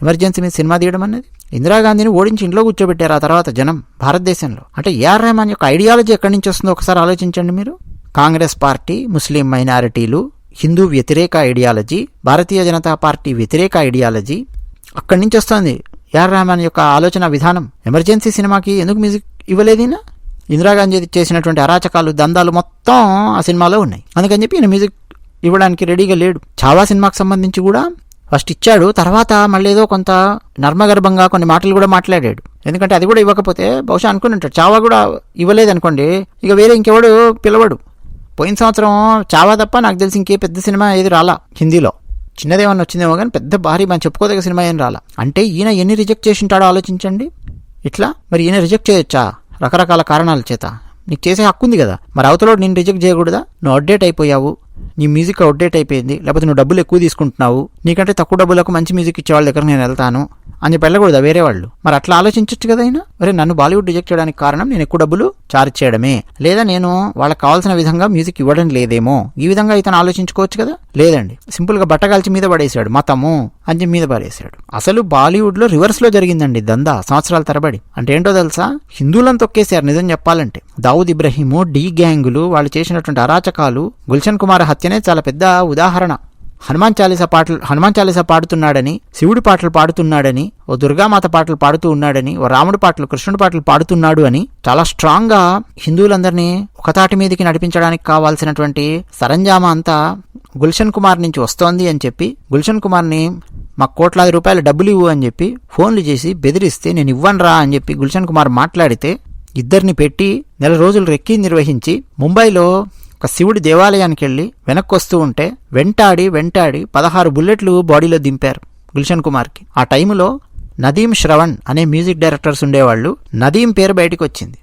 A: ఎమర్జెన్సీ మీద సినిమా తీయడం అనేది. ఇందిరాగాంధీని ఓడించి ఇంట్లో కూర్చోబెట్టారు ఆ తర్వాత జనం భారతదేశంలో. అంటే ఏఆర్ రెహమాన్ యొక్క ఐడియాలజీ ఎక్కడి నుంచి వస్తుందో ఒకసారి ఆలోచించండి మీరు. కాంగ్రెస్ పార్టీ, ముస్లిం మైనారిటీలు, హిందూ వ్యతిరేక ఐడియాలజీ, భారతీయ జనతా పార్టీ వ్యతిరేక ఐడియాలజీ అక్కడి నుంచి వస్తుంది ఏఆర్ రెహమాన్ యొక్క ఆలోచన విధానం. ఎమర్జెన్సీ సినిమాకి ఎందుకు మ్యూజిక్ ఇవ్వలేదీనా? ఇందిరాగాంధీ చేసినటువంటి అరాచకాలు, దందాలు మొత్తం ఆ సినిమాలో ఉన్నాయి. అందుకని చెప్పి ఈయన మ్యూజిక్ ఇవ్వడానికి రెడీగా లేడు. చావా సినిమాకి సంబంధించి కూడా ఫస్ట్ ఇచ్చాడు, తర్వాత మళ్ళీ ఏదో కొంత నర్మగర్భంగా కొన్ని మాటలు కూడా మాట్లాడాడు. ఎందుకంటే అది కూడా ఇవ్వకపోతే బహుశా అనుకుని ఉంటాడు, చావా కూడా ఇవ్వలేదనుకోండి ఇక వేరే ఇంకెవడు పిలవడు. పోయిన సంవత్సరం చావా తప్ప నాకు తెలిసి ఇంకే పెద్ద సినిమా ఏది రాలా హిందీలో. చిన్నదేమన్నా వచ్చిందేమో కానీ పెద్ద భారీ మనం చెప్పుకోదగ్గ సినిమా ఏం రాలా. అంటే ఈయన ఎన్ని రిజెక్ట్ చేసి ఉంటాడో ఆలోచించండి. ఇట్లా మరి ఈయన రిజెక్ట్ చేయొచ్చా? రకరకాల కారణాల చేత. నీకు చేసే హక్కు ఉంది కదా, మరి అవతలోడు నేను రిజెక్ట్ చేయకూడదా? నువ్వు అప్డేట్ అయిపోయావు, నీ మ్యూజిక్ అవుట్డేట్ అయిపోయింది, లేకపోతే నువ్వు డబ్బులు ఎక్కువ తీసుకుంటున్నావు, నీకంటే తక్కువ డబ్బులకు మంచి మ్యూజిక్ ఇచ్చే వాళ్ళ దగ్గర నేను వెళ్తాను అని చెప్పి వెళ్ళకూడదా వేరే వాళ్ళు? మరి అట్లా ఆలోచించవచ్చు కదా అయినా. మరి నన్ను బాలీవుడ్ రిజెక్ట్ చేయడానికి కారణం నేను ఎక్కువ డబ్బులు చార్జ్ చేయడమే, లేదా నేను వాళ్ళకి కావాల్సిన విధంగా మ్యూజిక్ ఇవ్వడం లేదేమో, ఈ విధంగా ఇతను ఆలోచించుకోవచ్చు కదా. లేదండి, సింపుల్గా బట్టగాల్చి మీద పడేశాడు, మతము అని మీద పడేశాడు. అసలు బాలీవుడ్లో రివర్స్లో జరిగిందండి దందా సంవత్సరాల తరబడి. అంటే ఏంటో తెలుసా, హిందువులను తొక్కేశారు నిజం చెప్పాలంటే. దావుద్ ఇబ్రహీము, డి గ్యాంగులు వాళ్ళు చేసినటువంటి అరాచకాలు, గుల్షన్ కుమార్ హత్యనే చాలా పెద్ద ఉదాహరణ. హనుమాన్ చాలీసా పాడుతున్నాడని, శివుడి పాటలు పాడుతున్నాడని, ఓ దుర్గామాత పాటలు పాడుతూ ఉన్నాడని, ఓ రాముడి పాటలు, కృష్ణుడి పాటలు పాడుతున్నాడు అని చాలా స్ట్రాంగ్ గా హిందువులందరినీ ఒకతాటి మీదకి నడిపించడానికి కావాల్సినటువంటి సరంజామా అంతా గుల్షన్ కుమార్ నుంచి వస్తోంది అని చెప్పి, గుల్షన్ కుమార్ని మాకు కోట్లాది రూపాయల డబ్బులు ఇవ్వు అని చెప్పి ఫోన్లు చేసి బెదిరిస్తే నేను ఇవ్వనురా అని చెప్పి గుల్షన్ కుమార్ మాట్లాడితే ఇద్దరిని పెట్టి 4 రోజులు రెక్కీ నిర్వహించి ముంబైలో ఒక శివుడి దేవాలయానికి వెళ్ళి వెనక్కి వస్తూ ఉంటే వెంటాడి 16 బుల్లెట్లు బాడీలో దింపారు గుల్షన్ కుమార్కి. ఆ టైములో నదీం శ్రవణ్ అనే మ్యూజిక్ డైరెక్టర్స్ ఉండేవాళ్ళు. నదీం పేరు బయటకు వచ్చింది.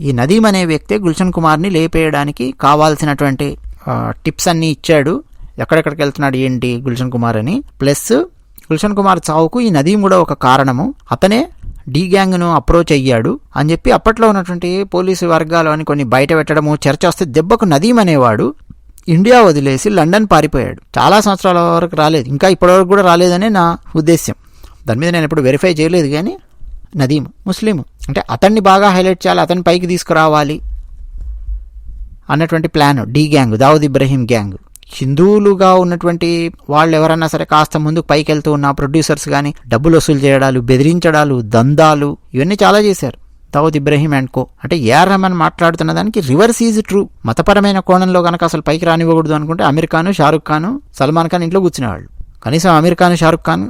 A: ఈ నదీం అనే వ్యక్తే గుల్షన్ కుమార్ని లేపేయడానికి కావాల్సినటువంటి టిప్స్ అన్నీ ఇచ్చాడు. ఎక్కడెక్కడికి వెళ్తున్నాడు ఏంటి గుల్షన్ కుమార్ అని. ప్లస్ గుల్షన్ కుమార్ చావుకు ఈ నదీం కూడా ఒక కారణము. అతనే డి గ్యాంగ్ను అప్రోచ్ అయ్యాడు అని చెప్పి అప్పట్లో ఉన్నటువంటి పోలీసు వర్గాలు అని కొన్ని బయట పెట్టడము, చర్చ వస్తే దెబ్బకు నదీం అనేవాడు ఇండియా వదిలేసి లండన్ పారిపోయాడు. చాలా సంవత్సరాల వరకు రాలేదు, ఇంకా ఇప్పటివరకు కూడా రాలేదనే నా ఉద్దేశ్యం. దాని మీద నేను ఎప్పుడు వెరిఫై చేయలేదు. కానీ నదీం ముస్లిం, అంటే అతన్ని బాగా హైలైట్ చేయాలి, అతన్ని పైకి తీసుకురావాలి అన్నటువంటి plan D gang, Dawood Ibrahim gang. హిందువులుగా ఉన్నటువంటి వాళ్ళు ఎవరన్నా సరే కాస్త ముందుకు పైకి వెళ్తూ ఉన్న ప్రొడ్యూసర్స్ కానీ డబ్బులు వసూలు చేయడాలు, బెదిరించడాలు, దందాలు ఇవన్నీ చాలా చేశారు దావుద్ ఇబ్రహీం అండ్ కో. అంటే ఏఆర్ రెహమాన్ మాట్లాడుతున్న దానికి రివర్స్ ఈజ్ ట్రూ. మతపరమైన కోణంలో కనుక అసలు పైకి రానివ్వకూడదు అనుకుంటే అమీర్ ఖాన్, షారుఖ్ ఖాన్, సల్మాన్ ఖాన్ ఇంట్లో కూర్చునేవాళ్ళు. కనీసం అమీర్ ఖాన్, షారుఖ్ ఖాన్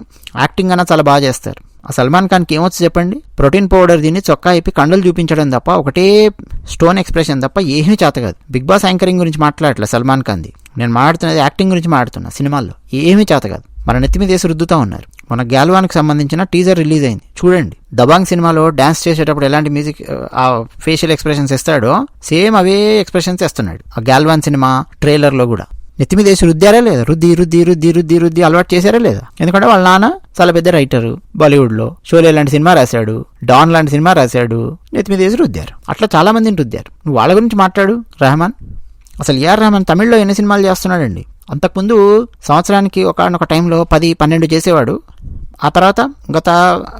A: యాక్టింగ్ అన్నా చాలా బాగా చేస్తారు. ఆ సల్మాన్ ఖాన్కి ఏమొచ్చు చెప్పండి? ప్రోటీన్ పౌడర్ దీన్ని చొక్కా అయిపోయి కండలు చూపించడం తప్ప, ఒకటే స్టోన్ ఎక్స్ప్రెషన్ తప్ప ఏమీ చేత కాదు. బిగ్ బాస్ యాంకరింగ్ గురించి మాట్లాడట్లే సల్మాన్ ఖాన్ది, నేను మాట్లాడుతున్నది యాక్టింగ్ గురించి మాట్లాడుతున్నా. సినిమాల్లో ఏమీ చేత కాదు, మన నెత్తి మీద వేసి రుద్దుతూ ఉన్నారు. మన గ్యాల్వాన్కి సంబంధించిన టీజర్ రిలీజ్ అయింది, చూడండి. దబాంగ్ సినిమాలో డాన్స్ చేసేటప్పుడు ఎలాంటి మ్యూజిక్ ఆ ఫేషియల్ ఎక్స్ప్రెషన్స్ ఇస్తాడో సేమ్ అవే ఎక్స్ప్రెషన్స్ ఇస్తున్నాడు ఆ గ్యాల్వాన్ సినిమా ట్రైలర్లో కూడా. నెత్తి మీద వేసి రుద్దారా లేదా, రుద్ది రుద్ది రుద్ది రుద్ది రుద్ది అలవాటు చేశారా లేదా? ఎందుకంటే వాళ్ళ నాన్న చాలా పెద్ద రైటరు, బాలీవుడ్లో షోలే లాంటి సినిమా రాశాడు, డాన్ లాంటి సినిమా రాశాడు, నెత్తి మీద వేసి రుద్దారు. అట్లా చాలా మందిని రుద్దారు. నువ్వు వాళ్ళ గురించి మాట్లాడు. రెహమాన్ అసలు ఏఆర్ రెహమాన్ తమిళ్లో ఎన్ని సినిమాలు చేస్తున్నాడండి? అంతకుముందు సంవత్సరానికి ఒకనొక టైంలో 10-12 చేసేవాడు. ఆ తర్వాత గత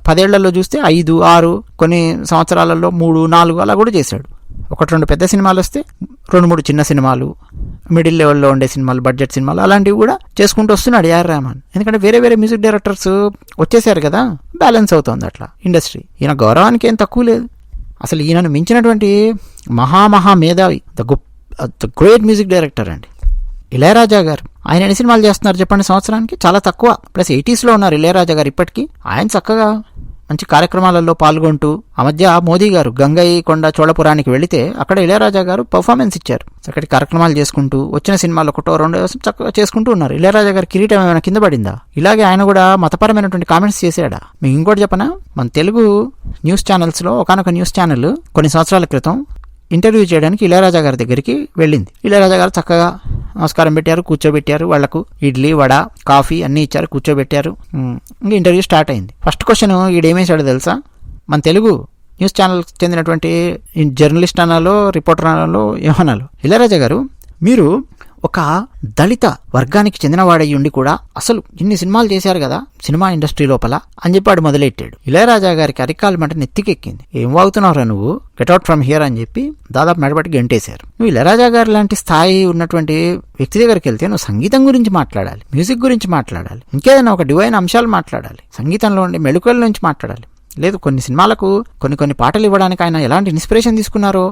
A: 10 ఏళ్లలో చూస్తే 5, 6, కొన్ని సంవత్సరాలలో 3, 4 అలా కూడా చేశాడు. 1-2 పెద్ద సినిమాలు వస్తే 2-3 చిన్న సినిమాలు, మిడిల్ లెవెల్లో ఉండే సినిమాలు, బడ్జెట్ సినిమాలు అలాంటివి కూడా చేసుకుంటూ వస్తున్నాడు ఏఆర్ రెహమాన్. ఎందుకంటే వేరే వేరే మ్యూజిక్ డైరెక్టర్స్ వచ్చేసారు కదా, బ్యాలెన్స్ అవుతుంది అట్లా ఇండస్ట్రీ. ఈయన గౌరవానికి ఏం తక్కువ లేదు. అసలు ఈయనను మించినటువంటి మహా మేధావి, ద గ్రేట్ మ్యూజిక్ డైరెక్టర్ అండి ఇళయరాజా గారు. ఆయన ఎన్ని సినిమాలు చేస్తున్నారు చెప్పండి సంవత్సరానికి? చాలా తక్కువ. ప్లస్ 80sలో ఉన్నారు ఇళయరాజా గారు ఇప్పటికీ. ఆయన చక్కగా మంచి కార్యక్రమాలలో పాల్గొంటూ, ఆ మధ్య మోదీ గారు గంగయ్య కొండ చోళపురానికి వెళితే అక్కడ ఇళయరాజా గారు పర్ఫార్మెన్స్ ఇచ్చారు. చక్కటి కార్యక్రమాలు చేసుకుంటూ వచ్చిన సినిమాలు 1-2 చక్కగా చేసుకుంటూ ఉన్నారు. ఇళయరాజా గారి కిరీటం ఏమైనా కింద పడిందా? ఇలాగే ఆయన కూడా మతపరమైనటువంటి కామెంట్స్ చేశాడా? మీకు ఇంకోటి చెప్పనా, మన తెలుగు న్యూస్ ఛానల్స్లో ఒకనొక న్యూస్ ఛానల్ కొన్ని సంవత్సరాల క్రితం ఇంటర్వ్యూ చేయడానికి ఇళయరాజా గారి దగ్గరికి వెళ్ళింది. ఇళయరాజా గారు చక్కగా నమస్కారం పెట్టారు, కూర్చోబెట్టారు. వాళ్లకు ఇడ్లీ, వడ, కాఫీ అన్నీ ఇచ్చారు, కూర్చోబెట్టారు. ఇంకా ఇంటర్వ్యూ స్టార్ట్ అయింది. ఫస్ట్ క్వశ్చన్ ఈడేమేశాడో తెలుసా? మన తెలుగు న్యూస్ ఛానల్ చెందినటువంటి జర్నలిస్ట్ అనాలో, రిపోర్టర్ అనాలో, ఏమనాలో, ఇళయరాజా గారు మీరు ఒక దళిత వర్గానికి చెందినవాడయ్యి ఉండి కూడా అసలు ఇన్ని సినిమాలు చేశారు కదా సినిమా ఇండస్ట్రీ లోపల అని చెప్పి వాడు మొదలెట్టాడు. ఇళయరాజా గారికి అరికాలు మంట నెత్తికెక్కింది. ఏం వాగుతున్నావురా నువ్వు, గెట్అవుట్ ఫ్రమ్ హియర్ అని చెప్పి దాదాపు మెడబట్టి గంటేశారు. నువ్వు ఇళయరాజా గారు లాంటి స్థాయి ఉన్నటువంటి వ్యక్తి దగ్గరికి వెళ్తే నువ్వు సంగీతం గురించి మాట్లాడాలి, మ్యూజిక్ గురించి మాట్లాడాలి, ఇంకేదైనా ఒక డివైన్ అంశాలు మాట్లాడాలి, సంగీతంలో ఉండే మెళుకువల నుంచి మాట్లాడాలి. లేదు కొన్ని సినిమాలకు కొన్ని పాటలు ఇవ్వడానికి ఆయన ఎలాంటి ఇన్స్పిరేషన్ తీసుకున్నారో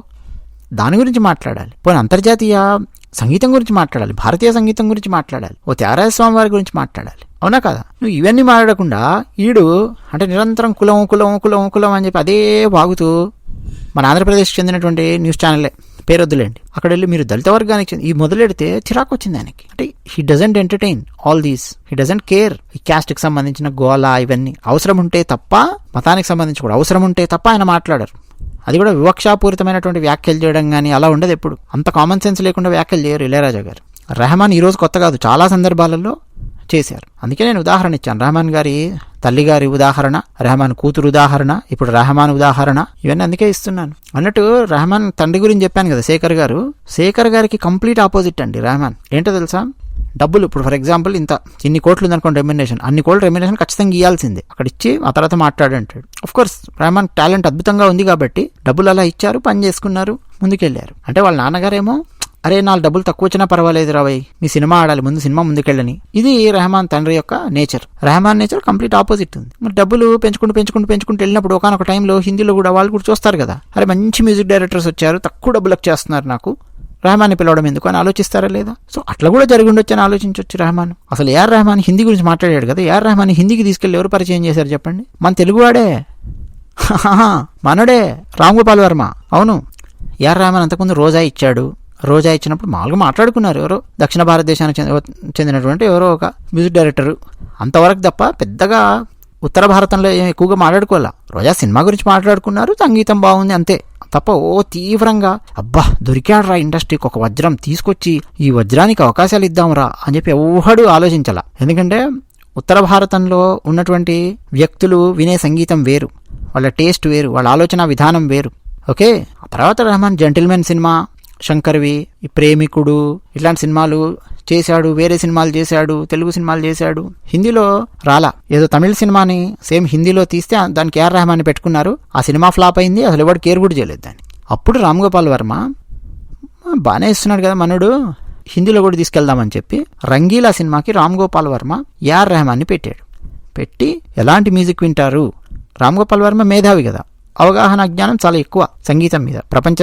A: దాని గురించి మాట్లాడాలి. పోనీ అంతర్జాతీయ సంగీతం గురించి మాట్లాడాలి, భారతీయ సంగీతం గురించి మాట్లాడాలి, ఓ త్యాగరాజ స్వామి వారి గురించి మాట్లాడాలి. అవునా కదా? నువ్వు ఇవన్నీ మాట్లాడకుండా ఈడు అంటే నిరంతరం కులం కులం కులం కులం అని చెప్పి అదే వాగుతూ, మన ఆంధ్రప్రదేశ్కి చెందినటువంటి న్యూస్ ఛానలే, పేరొద్దులేండి, అక్కడ వెళ్ళి మీరు దళిత వర్గానికి ఈ మొదలెడితే చిరాకు వచ్చింది ఆయనకి. అంటే he doesn't entertain all these, he doesn't care. ఈ క్యాస్ట్కి సంబంధించిన గోలా ఇవన్నీ అవసరం ఉంటే తప్ప, మతానికి సంబంధించి కూడా అవసరం ఉంటే తప్ప ఆయన మాట్లాడరు. అది కూడా వివక్షాపూరితమైన వ్యాఖ్యలు చేయడం కానీ అలా ఉండదు. ఎప్పుడు అంత కామన్ సెన్స్ లేకుండా వ్యాఖ్యలు చేయరు ఇళయరాజా గారు. రెహమాన్ ఈరోజు కొత్త కాదు, చాలా సందర్భాలలో చేశారు. అందుకే నేను ఉదాహరణ ఇచ్చాను. రెహమాన్ గారి తల్లి గారి ఉదాహరణ, రెహమాన్ కూతురు ఉదాహరణ, ఇప్పుడు రెహమాన్ ఉదాహరణ, ఇవన్నీ అందుకే ఇస్తున్నాను. అన్నట్టు రెహమాన్ తండ్రి గురించి చెప్పాను కదా, శేఖర్ గారు. శేఖర్ గారికి కంప్లీట్ ఆపోజిట్ అండి రెహమాన్. ఏంటో తెలుసా? డబ్బులు ఇప్పుడు ఫర్ ఎగ్జాంపుల్ ఇన్ని కోట్లు ఉందనుకోండి రెమ్యునరేషన్, అన్ని కోట్లు రెమ్యునరేషన్ ఖచ్చితంగా ఇవ్వాల్సిందే. అక్కడ ఇచ్చి ఆ తర్వాత మాట్లాడంటాడు. ఆఫ్ కోర్స్ రెహమాన్ టాలెంట్ అద్భుతంగా ఉంది కాబట్టి డబ్బులు అలా ఇచ్చారు, పని చేసుకున్నారు, ముందుకెళ్లారు. అంటే వాళ్ళ నాన్నగారేమో అరే 4 డబ్బులు తక్కువ వచ్చినా పర్వాలేదు రావయ్, మీ సినిమా ఆడాలి, ముందు సినిమా ముందుకెళ్ళని. ఇది రెహమాన్ తండ్రి యొక్క nature. Rahman nature complete opposite ఉంది. మరి డబ్బులు పెంచుకుంటూ వెళ్ళినప్పుడు ఒకనొక టైంలో హిందీలో కూడా వాళ్ళు కూడా చూస్తారు కదా, అరే మంచి మ్యూజిక్ డైరెక్టర్స్ వచ్చారు, తక్కువ డబ్బులకు చేస్తున్నారు, నాకు రెహమాన్ని పిలవడం ఎందుకు అని ఆలోచిస్తారా లేదా? సో అట్లా కూడా జరిగి ఉండొచ్చు అని ఆలోచించవచ్చు రెహమాన్. అసలు ఏఆర్ రెహమాన్ హిందీ గురించి మాట్లాడాడు కదా, ఏఆర్ రెహమాన్ హిందీకి తీసుకెళ్లి ఎవరు పరిచయం చేశారు చెప్పండి? మన తెలుగువాడే, మనడే, రామ్ గోపాల్ వర్మ. అవును, ఏఆర్ రెహమాన్ అంతకుముందు రోజా ఇచ్చాడు. రోజా ఇచ్చినప్పుడు మామూలుగా మాట్లాడుకున్నారు, ఎవరో దక్షిణ భారతదేశానికి చెందినటువంటి ఎవరో ఒక మ్యూజిక్ డైరెక్టరు, అంతవరకు తప్ప పెద్దగా ఉత్తర భారతంలో ఏం ఎక్కువగా మాట్లాడుకోవాలా. రోజా సినిమా గురించి మాట్లాడుకున్నారు, సంగీతం బాగుంది అంతే తప్ప ఓ తీవ్రంగా అబ్బా దొరికాడురా ఇండస్ట్రీకి ఒక వజ్రం, తీసుకొచ్చి ఈ వజ్రానికి అవకాశాలు ఇద్దాంరా అని చెప్పి ఎవడు ఆలోచించాల. ఎందుకంటే ఉత్తర భారతంలో ఉన్నటువంటి వ్యక్తులు వినే సంగీతం వేరు, వాళ్ళ టేస్ట్ వేరు, వాళ్ళ ఆలోచన విధానం వేరు. ఓకే, ఆ తర్వాత రెహమాన్ జెంటిల్మెన్ సినిమా, శంకర్వి, ఈ ప్రేమికుడు ఇట్లాంటి సినిమాలు చేశాడు, వేరే సినిమాలు చేశాడు, తెలుగు సినిమాలు చేశాడు. హిందీలో రాలా, ఏదో తమిళ సినిమాని సేమ్ హిందీలో తీస్తే దానికి ఏఆర్ రెహమాన్ని పెట్టుకున్నారు, ఆ సినిమా ఫ్లాప్ అయింది, అసలు ఎవరు కేర్ కూడా చేయలేదు దాన్ని. అప్పుడు రామ్ గోపాల్ వర్మ బాగానే ఇస్తున్నాడు కదా మనోడు, హిందీలో కూడా తీసుకెళ్దామని చెప్పి రంగీలా సినిమాకి రామ్ గోపాల్ వర్మ ఏఆర్ రెహమాన్ని పెట్టాడు. పెట్టి ఎలాంటి మ్యూజిక్ వింటారు, రామ్ గోపాల్ వర్మ మేధావి కదా, అవగాహన జ్ఞానం చాలా ఎక్కువ సంగీతం మీద, ప్రపంచ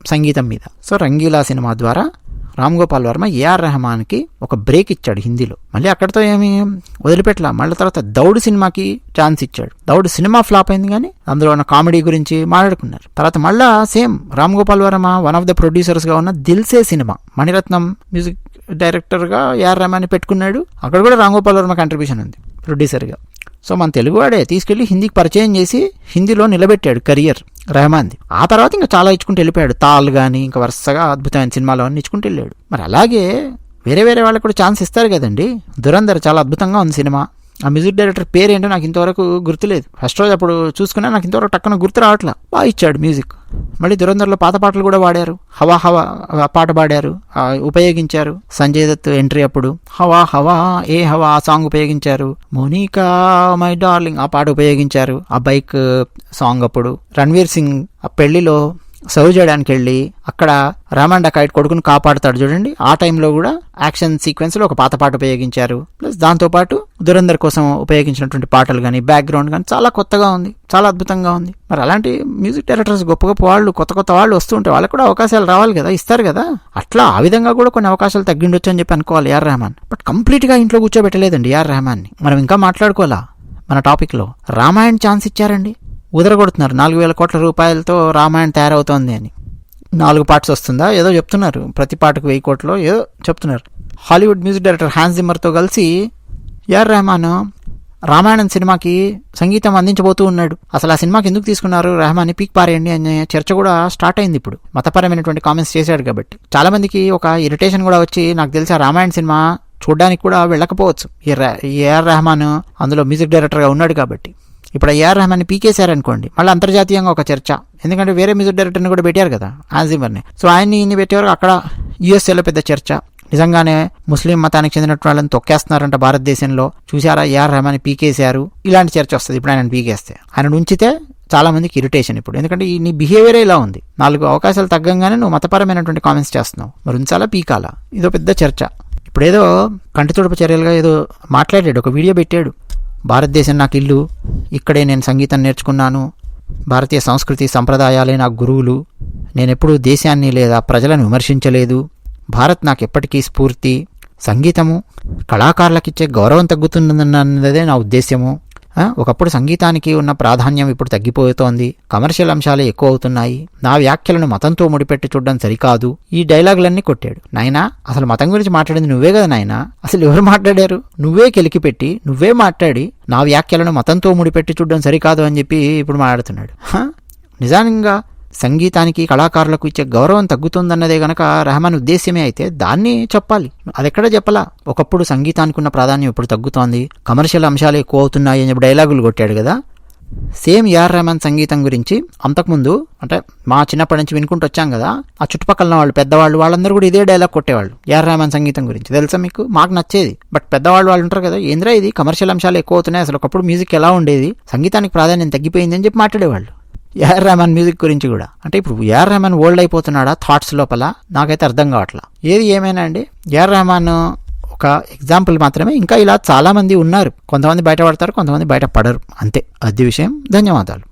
A: సంగీతం మీద. సో రంగీలా సినిమా ద్వారా రామ్ గోపాల్ వర్మ ఏఆర్ రెహమాన్కి ఒక బ్రేక్ ఇచ్చాడు హిందీలో. మళ్ళీ అక్కడితో ఏమి వదిలిపెట్టలా, మళ్ళీ తర్వాత దౌడ్ సినిమాకి ఛాన్స్ ఇచ్చాడు. దౌడ్ సినిమా ఫ్లాప్ అయింది కానీ అందులో ఉన్న కామెడీ గురించి మాట్లాడుకున్నారు. తర్వాత మళ్ళా same Ram Gopal Varma one of the ప్రొడ్యూసర్స్గా ఉన్న దిల్సే సినిమా, మణిరత్నం మ్యూజిక్ డైరెక్టర్గా ఏఆర్ రెహమాన్ని పెట్టుకున్నాడు. అక్కడ కూడా రామ్ గోపాల్ వర్మ కంట్రిబ్యూషన్ ఉంది ప్రొడ్యూసర్గా. సో మన తెలుగువాడే తీసుకెళ్లి హిందీకి పరిచయం చేసి హిందీలో నిలబెట్టాడు కెరియర్ రెహమాన్ది. ఆ తర్వాత ఇంకా చాలా ఇచ్చుకుంటూ వెళ్ళిపోయాడు. తాల్ కానీ ఇంకా వరుసగా అద్భుతమైన సినిమాలు అన్నీ ఇచ్చుకుంటూ వెళ్ళాడు. మరి అలాగే వేరే వేరే వాళ్ళకి కూడా ఛాన్స్ ఇస్తారు కదండి. దురంధర్ చాలా అద్భుతంగా ఉంది సినిమా. ఆ మ్యూజిక్ డైరెక్టర్ పేరేంటో నాకు ఇంతవరకు గుర్తులేదు. ఫస్ట్ రోజు అప్పుడు చూసుకున్నా నాకు ఇంతవరకు టక్కన గుర్తు రావట్లా. బాగా ఇచ్చాడు మ్యూజిక్. మళ్ళీ దురంధర్లో పాత పాటలు కూడా వాడారు. హవా హవా పాట పాడారు, ఉపయోగించారు. సంజయ్ దత్ ఎంట్రీ అప్పుడు హవా హవా ఏ హవా ఆ సాంగ్ ఉపయోగించారు. మోనికా మై డార్లింగ్ ఆ పాట ఉపయోగించారు. ఆ బైక్ సాంగ్ అప్పుడు రణ్వీర్ సింగ్ ఆ పెళ్లిలో సర్వ్ చేయడానికి వెళ్ళి అక్కడ రామాండ్ డకాయిట్ కొడుకుని కాపాడుతాడు చూడండి. ఆ టైంలో కూడా యాక్షన్ సీక్వెన్స్ లో ఒక పాత పాట ఉపయోగించారు. ప్లస్ దాంతోపాటు దురంధర్ కోసం ఉపయోగించినటువంటి పాటలు కానీ బ్యాక్గ్రౌండ్ కానీ చాలా కొత్తగా ఉంది, చాలా అద్భుతంగా ఉంది. మరి అలాంటి మ్యూజిక్ డైరెక్టర్స్ గొప్ప గొప్ప వాళ్ళు, కొత్త కొత్త వాళ్ళు వస్తూ ఉంటే వాళ్ళకి కూడా అవకాశాలు రావాలి కదా, ఇస్తారు కదా. అట్లా ఆ విధంగా కూడా కొన్ని అవకాశాలు తగ్గిండొచ్చు అని చెప్పి అనుకోవాలి ఏఆర్ రెహమాన్. బట్ కంప్లీట్ గా ఇంట్లో కూర్చోబెట్టలేదండి ఏఆర్ రెహమాన్ ని. మనం ఇంకా మాట్లాడుకోవాలా మన టాపిక్ లో. రామాయణ్ ఛాన్స్ ఇచ్చారండి, ఉదరగొడుతున్నారు. 4,000 కోట్ల రూపాయలతో రామాయణ్ తయారవుతోంది అని. 4 పార్ట్స్ వస్తుందా ఏదో చెప్తున్నారు, ప్రతి పాటకు 1000 కోట్లు ఏదో చెప్తున్నారు. హాలీవుడ్ మ్యూజిక్ డైరెక్టర్ హ్యాన్స్ జిమ్మర్తో కలిసి ఏఆర్ రెహమాన్ రామాయణం సినిమాకి సంగీతం అందించబోతూ ఉన్నాడు. అసలు ఆ సినిమాకి ఎందుకు తీసుకున్నారు రెహమాన్ని, పీక్ పారేయండి అనే చర్చ కూడా స్టార్ట్ అయింది. ఇప్పుడు మతపరమైనటువంటి కామెంట్స్ చేశాడు కాబట్టి చాలా మందికి ఒక ఇరిటేషన్ కూడా వచ్చి, నాకు తెలిసి ఆ రామాయణ సినిమా చూడడానికి కూడా వెళ్ళకపోవచ్చు ఏఆర్ రెహమాన్ అందులో మ్యూజిక్ డైరెక్టర్గా ఉన్నాడు కాబట్టి. ఇప్పుడు ఏఆర్ రెహమాన్ని పీకేశారనుకోండి, మళ్ళీ అంతర్జాతీయంగా ఒక చర్చ. ఎందుకంటే వేరే మ్యూజిక్ డైరెక్టర్ని కూడా పెట్టారు కదా హ్యాన్స్ జిమ్మర్ని. సో ఆయన్ని ఇన్ని పెట్టేవారు. అక్కడ యూఎస్ఏలో పెద్ద చర్చ. నిజంగానే ముస్లిం మతానికి చెందినట్టు వాళ్ళని తొక్కేస్తున్నారంట భారతదేశంలో, చూసారా ఏఆర్ రెహమాన్ని పీకేశారు, ఇలాంటి చర్చ వస్తుంది ఇప్పుడు ఆయన పీకేస్తే. ఆయన ఉంచితే చాలా మందికి ఇరిటేషన్ ఇప్పుడు. ఎందుకంటే నీ బిహేవియరే ఇలా ఉంది. 4 అవకాశాలు తగ్గంగానే నువ్వు మతపరమైనటువంటి కామెంట్స్ చేస్తున్నావు, మరి ఉంచాలా పీకాలా, ఇదో పెద్ద చర్చ. ఇప్పుడేదో కంటి తుడుపు చర్యలుగా ఏదో మాట్లాడాడు, ఒక వీడియో పెట్టాడు. భారతదేశం నాకు ఇల్లు, ఇక్కడే నేను సంగీతం నేర్చుకున్నాను, భారతీయ సంస్కృతి సంప్రదాయాలే నాకు గురువులు, నేనెప్పుడూ దేశాన్ని లేదా ప్రజలను విమర్శించలేదు, భారత్ నాకు ఎప్పటికీ స్ఫూర్తి, సంగీతము కళాకారులకిచ్చే గౌరవం తగ్గుతుందన్నదే నా ఉద్దేశ్యము, ఒకప్పుడు సంగీతానికి ఉన్న ప్రాధాన్యం ఇప్పుడు తగ్గిపోతోంది, కమర్షియల్ అంశాలే ఎక్కువ అవుతున్నాయి, నా వ్యాఖ్యలను మతంతో ముడిపెట్టి చూడడం సరికాదు. ఈ డైలాగులన్నీ కొట్టాడు. నాయనా అసలు మతం గురించి మాట్లాడింది నువ్వే కదా నాయనా, అసలు ఎవరు మాట్లాడారు? నువ్వే కెలికిపెట్టి నువ్వే మాట్లాడి నా వ్యాఖ్యలను మతంతో ముడిపెట్టి చూడడం సరికాదు అని చెప్పి ఇప్పుడు మాట్లాడుతున్నాడు. నిజంగా సంగీతానికి కళాకారులకు ఇచ్చే గౌరవం తగ్గుతుందన్నదే గనక రెహమాన్ ఉద్దేశ్యమే అయితే దాన్ని చెప్పాలి. అది ఎక్కడ చెప్పలా. ఒకప్పుడు సంగీతానికి ఉన్న ప్రాధాన్యం ఇప్పుడు తగ్గుతోంది, కమర్షియల్ అంశాలు ఎక్కువ అవుతున్నాయి అని చెప్పి డైలాగులు కొట్టాడు కదా. సేమ్ ఏఆర్ రెహమాన్ సంగీతం గురించి అంతకుముందు అంటే మా చిన్నప్పటి నుంచి వినుకుంటూ వచ్చాం కదా, ఆ చుట్టుపక్కల వాళ్ళు పెద్దవాళ్ళు వాళ్ళందరూ కూడా ఇదే డైలాగ్ కొట్టేవాళ్ళు ఏఆర్ రెహమాన్ సంగీతం గురించి. తెలుసా మీకు? మాకు నచ్చేది. బట్ పెద్దవాళ్ళు వాళ్ళు ఉంటారు కదా, ఏంద్రా ఇది కమర్షియల్ అంశాలు ఎక్కువ అవుతున్నాయి, అసలు ఒకప్పుడు మ్యూజిక్ ఎలా ఉండేది, సంగీతానికి ప్రాధాన్యం తగ్గిపోయింది అని చెప్పి మాట్లాడేవాళ్ళు ఏఆర్ రెహమాన్ మ్యూజిక్ గురించి కూడా. అంటే ఇప్పుడు ఏఆర్ రెహమాన్ ఓల్డ్ అయిపోతున్నాడా థాట్స్ లోపల, నాకైతే అర్థం కావట్లా. ఏది ఏమైనా అండి, ఏఆర్ రెహమాన్ ఒక ఎగ్జాంపుల్ మాత్రమే. ఇంకా ఇలా చాలా మంది ఉన్నారు. కొంతమంది బయటపడతారు, కొంతమంది బయట పడరు, అంతే. అది విషయం. ధన్యవాదాలు.